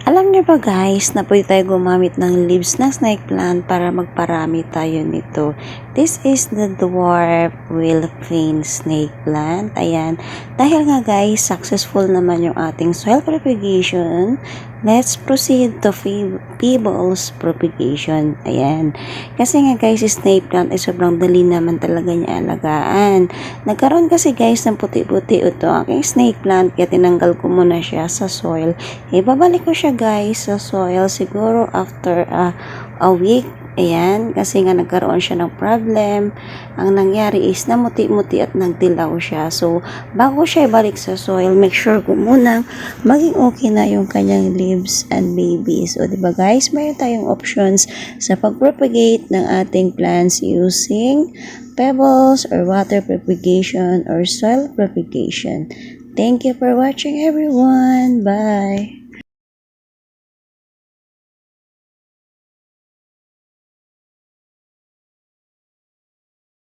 Alam niyo ba guys na pwede tayo gumamit ng leaves ng snake plant para magparami tayo nito. This is the dwarf willow snake plant. Ayan. Dahil nga guys, successful naman yung ating soil propagation, let's proceed to Peebles propagation. Ayan. Kasi nga guys, snake plant ay sobrang dali naman talaga niya alagaan. Nagkaroon kasi guys ng puti-puti ito aking snake plant kaya tinanggal ko muna siya sa soil. Ibabalik ko siya guys sa soil siguro after a week. Ayan, kasi nga nagkaroon siya ng problem. Ang nangyari is namuti-muti at nagdilaw siya. So, bago siya ibalik sa soil, make sure ko munang maging okay na yung kanyang leaves and babies. O, diba guys, mayroon tayong options sa pag-propagate ng ating plants using pebbles or water propagation or soil propagation. Thank you for watching everyone. Bye!